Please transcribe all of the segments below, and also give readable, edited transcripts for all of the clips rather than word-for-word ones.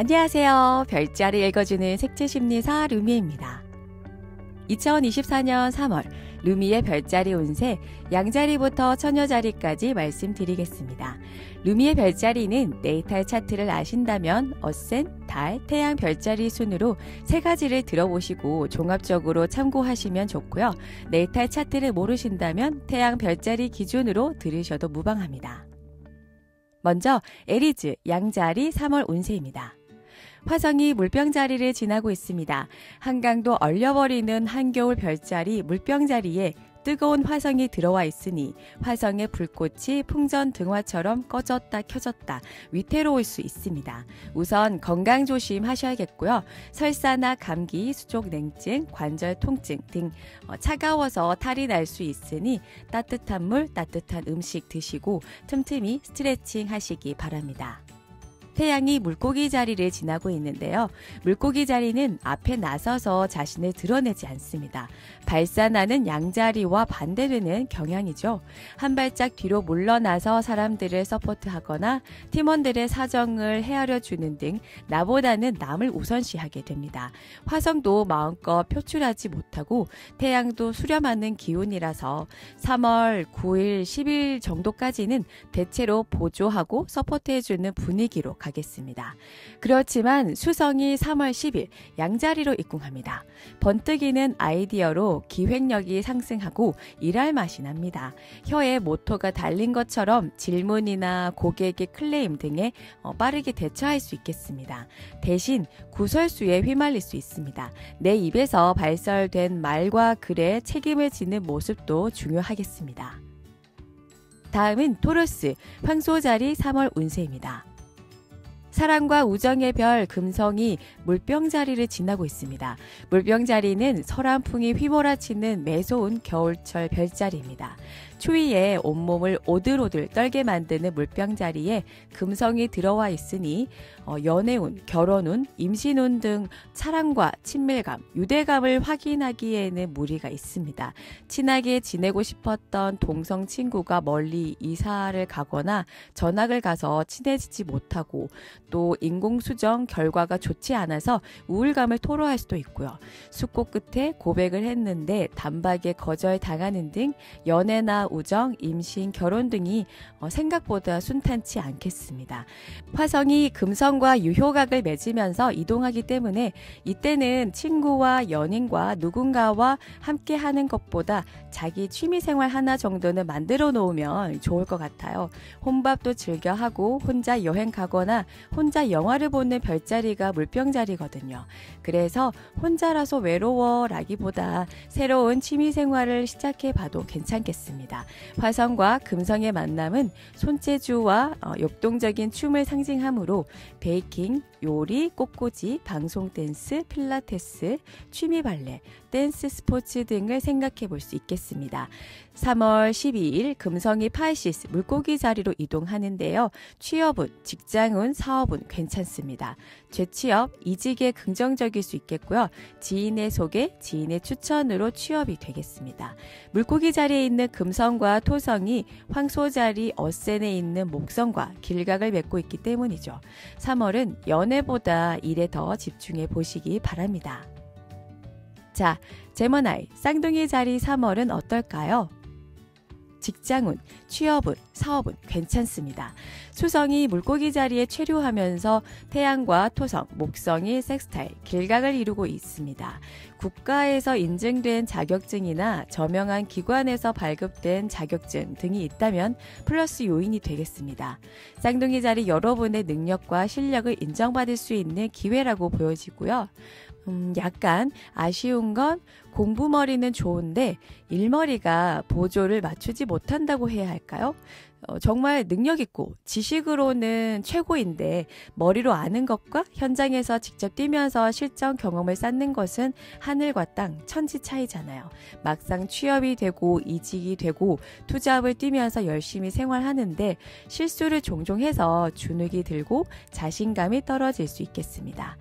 안녕하세요. 별자리 읽어주는 색채심리사 루미입니다. 2024년 3월 루미의 별자리 운세 양자리부터 처녀자리까지 말씀드리겠습니다. 루미의 별자리는 네이탈 차트를 아신다면 어센, 달, 태양 별자리 순으로 세 가지를 들어보시고 종합적으로 참고하시면 좋고요. 네이탈 차트를 모르신다면 태양 별자리 기준으로 들으셔도 무방합니다. 먼저 에리즈 양자리 3월 운세입니다. 화성이 물병자리를 지나고 있습니다. 한강도 얼려버리는 한겨울 별자리 물병자리에 뜨거운 화성이 들어와 있으니 화성의 불꽃이 풍전등화처럼 꺼졌다 켜졌다 위태로울 수 있습니다. 우선 건강 조심하셔야겠고요. 설사나 감기, 수족냉증, 관절 통증 등 차가워서 탈이 날 수 있으니 따뜻한 물, 따뜻한 음식 드시고 틈틈이 스트레칭 하시기 바랍니다. 태양이 물고기 자리를 지나고 있는데요. 물고기 자리는 앞에 나서서 자신을 드러내지 않습니다. 발산하는 양자리와 반대되는 경향이죠. 한 발짝 뒤로 물러나서 사람들을 서포트하거나 팀원들의 사정을 헤아려주는 등 나보다는 남을 우선시하게 됩니다. 화성도 마음껏 표출하지 못하고 태양도 수렴하는 기운이라서 3월 9일, 10일 정도까지는 대체로 보조하고 서포트해주는 분위기로 가겠습니다. 그렇지만 수성이 3월 10일 양자리로 입궁합니다. 번뜩이는 아이디어로 기획력이 상승하고 일할 맛이 납니다. 혀에 모토가 달린 것처럼 질문이나 고객의 클레임 등에 빠르게 대처할 수 있겠습니다. 대신 구설수에 휘말릴 수 있습니다. 내 입에서 발설된 말과 글에 책임을 지는 모습도 중요하겠습니다. 다음은 토러스 황소자리 3월 운세입니다. 사랑과 우정의 별 금성이 물병자리를 지나고 있습니다. 물병자리는 서람풍이 휘몰아치는 매서운 겨울철 별자리입니다. 추위에 온몸을 오들오들 떨게 만드는 물병자리에 금성이 들어와 있으니 연애운, 결혼운, 임신운 등 사랑과 친밀감, 유대감을 확인하기에는 무리가 있습니다. 친하게 지내고 싶었던 동성 친구가 멀리 이사를 가거나 전학을 가서 친해지지 못하고 또 인공수정 결과가 좋지 않아서 우울감을 토로할 수도 있고요. 숙고 끝에 고백을 했는데 단박에 거절당하는 등 연애나 우정, 임신, 결혼 등이 생각보다 순탄치 않겠습니다. 화성이 금성과 유효각을 맺으면서 이동하기 때문에 이때는 친구와 연인과 누군가와 함께 하는 것보다 자기 취미생활 하나 정도는 만들어 놓으면 좋을 것 같아요. 혼밥도 즐겨 하고 혼자 여행 가거나 혼자 영화를 보는 별자리가 물병자리거든요. 그래서 혼자라서 외로워라기보다 새로운 취미생활을 시작해봐도 괜찮겠습니다. 화성과 금성의 만남은 손재주와 역동적인 춤을 상징하므로 베이킹, 요리, 꽃꽂이, 방송 댄스, 필라테스, 취미 발레, 댄스 스포츠 등을 생각해 볼 수 있겠습니다. 3월 12일 금성이 파이시스 물고기 자리로 이동하는데요. 취업운, 직장운, 사업운 괜찮습니다. 재취업, 이직에 긍정적일 수 있겠고요. 지인의 소개, 지인의 추천으로 취업이 되겠습니다. 물고기 자리에 있는 금성과 토성이 황소 자리 어센에 있는 목성과 길각을 맺고 있기 때문이죠. 3월은 연애보다 일에 더 집중해 보시기 바랍니다. 자, 제머나이 쌍둥이 자리 3월은 어떨까요? 직장운, 취업운, 사업운 괜찮습니다. 수성이 물고기 자리에 체류하면서 태양과 토성, 목성이 섹스타일, 길각을 이루고 있습니다. 국가에서 인증된 자격증이나 저명한 기관에서 발급된 자격증 등이 있다면 플러스 요인이 되겠습니다. 쌍둥이 자리 여러분의 능력과 실력을 인정받을 수 있는 기회라고 보여지고요. 약간 아쉬운 건 공부머리는 좋은데 일머리가 보조를 맞추지 못한다고 해야 할까요? 정말 능력 있고 지식으로는 최고인데 머리로 아는 것과 현장에서 직접 뛰면서 실전 경험을 쌓는 것은 하늘과 땅 천지 차이잖아요. 막상 취업이 되고 이직이 되고 투잡을 뛰면서 열심히 생활하는데 실수를 종종 해서 주눅이 들고 자신감이 떨어질 수 있겠습니다.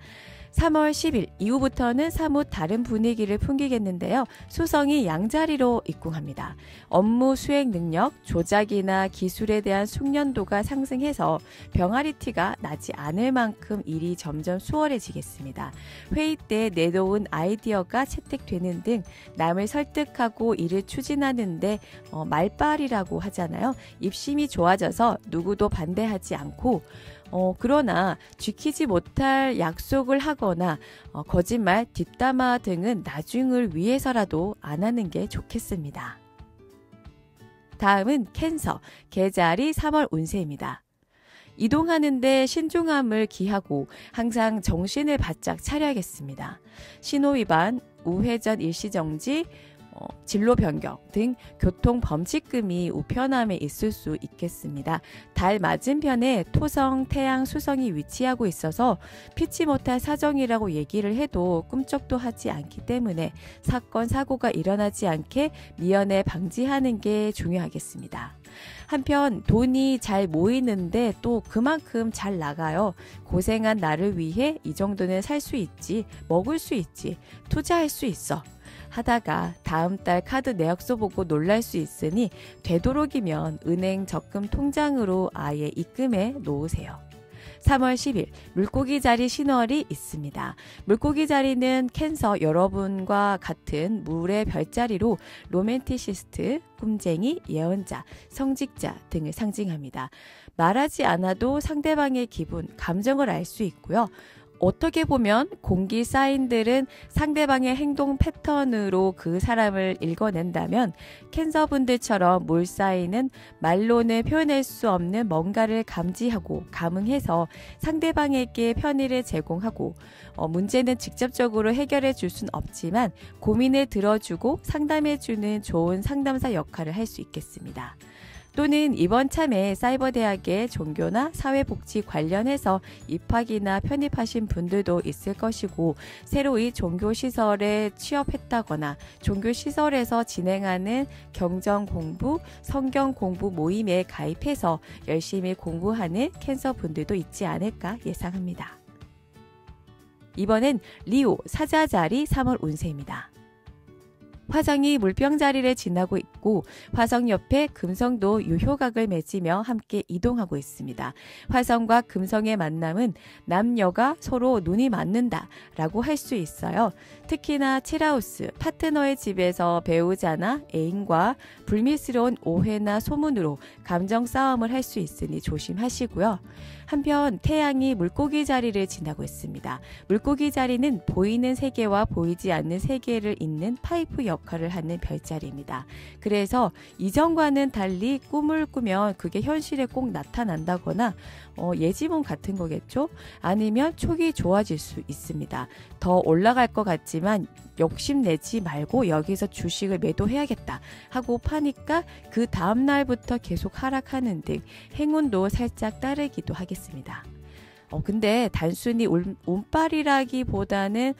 3월 10일 이후부터는 사뭇 다른 분위기를 풍기겠는데요. 수성이 양자리로 입궁합니다. 업무 수행 능력, 조작이나 기술에 대한 숙련도가 상승해서 병아리 티가 나지 않을 만큼 일이 점점 수월해지겠습니다. 회의 때 내놓은 아이디어가 채택되는 등 남을 설득하고 일을 추진하는데 말빨이라고 하잖아요. 입심이 좋아져서 누구도 반대하지 않고 그러나 지키지 못할 약속을 하거나 거짓말, 뒷담화 등은 나중을 위해서라도 안 하는 게 좋겠습니다. 다음은 캔서, 계자리 3월 운세입니다. 이동하는데 신중함을 기하고 항상 정신을 바짝 차려야겠습니다. 신호위반, 우회전 일시정지, 진로 변경 등 교통 범칙금이 우편함에 있을 수 있겠습니다. 달 맞은편에 토성, 태양, 수성이 위치하고 있어서 피치 못할 사정이라고 얘기를 해도 꿈쩍도 하지 않기 때문에 사건, 사고가 일어나지 않게 미연에 방지하는 게 중요하겠습니다. 한편 돈이 잘 모이는데 또 그만큼 잘 나가요. 고생한 나를 위해 이 정도는 살 수 있지, 먹을 수 있지, 투자할 수 있어 하다가 다음 달 카드 내역서 보고 놀랄 수 있으니 되도록이면 은행 적금 통장으로 아예 입금해 놓으세요. 3월 10일 물고기 자리 신월이 있습니다. 물고기 자리는 캔서 여러분과 같은 물의 별자리로 로맨티시스트, 꿈쟁이, 예언자, 성직자 등을 상징합니다. 말하지 않아도 상대방의 기분, 감정을 알 수 있고요. 어떻게 보면 공기 사인들은 상대방의 행동 패턴으로 그 사람을 읽어낸다면 캔서분들처럼 물 사인은 말로는 표현할 수 없는 뭔가를 감지하고 감응해서 상대방에게 편의를 제공하고 문제는 직접적으로 해결해 줄 순 없지만 고민을 들어주고 상담해주는 좋은 상담사 역할을 할 수 있겠습니다. 또는 이번 참에 사이버대학의 종교나 사회복지 관련해서 입학이나 편입하신 분들도 있을 것이고 새로이 종교시설에 취업했다거나 종교시설에서 진행하는 경전공부, 성경공부 모임에 가입해서 열심히 공부하는 캔서 분들도 있지 않을까 예상합니다. 이번엔 리오 사자자리 3월 운세입니다. 화성이 물병 자리를 지나고 있고 화성 옆에 금성도 유효각을 맺으며 함께 이동하고 있습니다. 화성과 금성의 만남은 남녀가 서로 눈이 맞는다라고 할 수 있어요. 특히나 7하우스, 파트너의 집에서 배우자나 애인과 불미스러운 오해나 소문으로 감정 싸움을 할 수 있으니 조심하시고요. 한편 태양이 물고기 자리를 지나고 있습니다. 물고기 자리는 보이는 세계와 보이지 않는 세계를 잇는 파이프 역할을 하는 별자리입니다. 그래서 이전과는 달리 꿈을 꾸면 그게 현실에 꼭 나타난다거나 예지몽 같은 거겠죠? 아니면 촉이 좋아질 수 있습니다. 더 올라갈 것 같지만 욕심내지 말고 여기서 주식을 매도해야겠다 하고 파니까 그 다음 날부터 계속 하락하는 등 행운도 살짝 따르기도 하겠습니다. 근데 단순히 운빨이라기보다는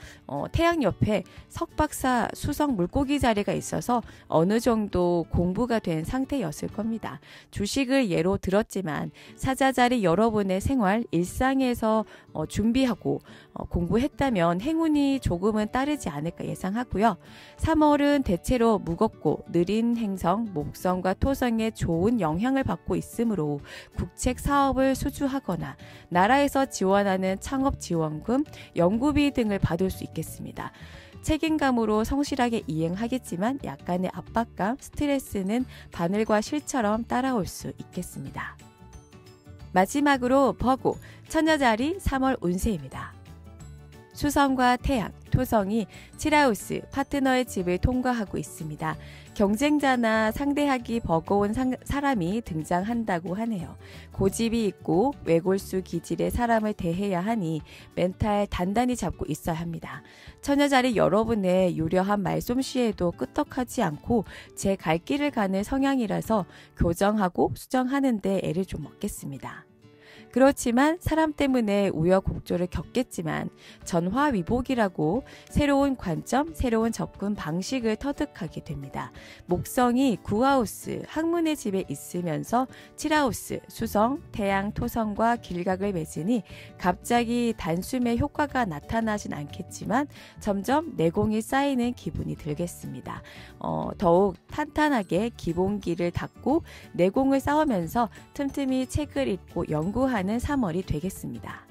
태양 옆에 석박사 수성 물고기 자리가 있어서 어느 정도 공부가 된 상태였을 겁니다. 주식을 예로 들었지만 사자자리 여러분의 생활, 일상에서 준비하고 공부했다면 행운이 조금은 따르지 않을까 예상하고요. 3월은 대체로 무겁고 느린 행성, 목성과 토성에 좋은 영향을 받고 있으므로 국책 사업을 수주하거나 나라에서 지원하는 창업지원금, 연구비 등을 받을 수 있겠습니다. 책임감으로 성실하게 이행하겠지만 약간의 압박감, 스트레스는 바늘과 실처럼 따라올 수 있겠습니다. 마지막으로 버고, 처녀자리 3월 운세입니다. 수성과 태양, 토성이 7하우스 파트너의 집을 통과하고 있습니다. 경쟁자나 상대하기 버거운 사람이 등장한다고 하네요. 고집이 있고 외골수 기질의 사람을 대해야 하니 멘탈 단단히 잡고 있어야 합니다. 처녀자리 여러분의 유려한 말솜씨에도 끄떡하지 않고 제 갈 길을 가는 성향이라서 교정하고 수정하는 데 애를 좀 먹겠습니다. 그렇지만 사람 때문에 우여곡절을 겪겠지만 전화위복이라고 새로운 관점, 새로운 접근 방식을 터득하게 됩니다. 목성이 구하우스, 학문의 집에 있으면서 칠하우스, 수성, 태양, 토성과 길각을 맺으니 갑자기 단숨에 효과가 나타나진 않겠지만 점점 내공이 쌓이는 기분이 들겠습니다. 더욱 탄탄하게 기본기를 닦고 내공을 쌓으면서 틈틈이 책을 읽고 연구하는 3월이 되겠습니다.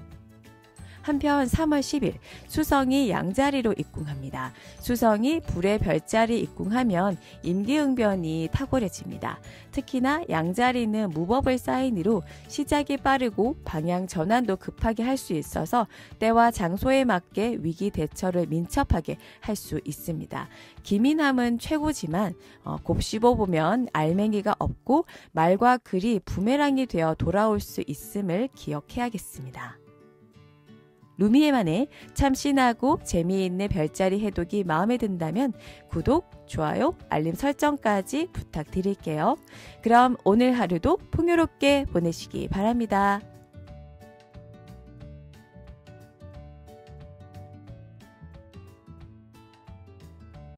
한편 3월 10일 수성이 양자리로 입궁합니다. 수성이 불의 별자리 입궁하면 임기응변이 탁월해집니다. 특히나 양자리는 무법을 사인으로 시작이 빠르고 방향 전환도 급하게 할 수 있어서 때와 장소에 맞게 위기 대처를 민첩하게 할 수 있습니다. 기민함은 최고지만 곱씹어보면 알맹이가 없고 말과 글이 부메랑이 되어 돌아올 수 있음을 기억해야겠습니다. 루미에만의 참 신나고 재미있는 별자리 해독이 마음에 든다면 구독, 좋아요, 알림 설정까지 부탁드릴게요. 그럼 오늘 하루도 풍요롭게 보내시기 바랍니다.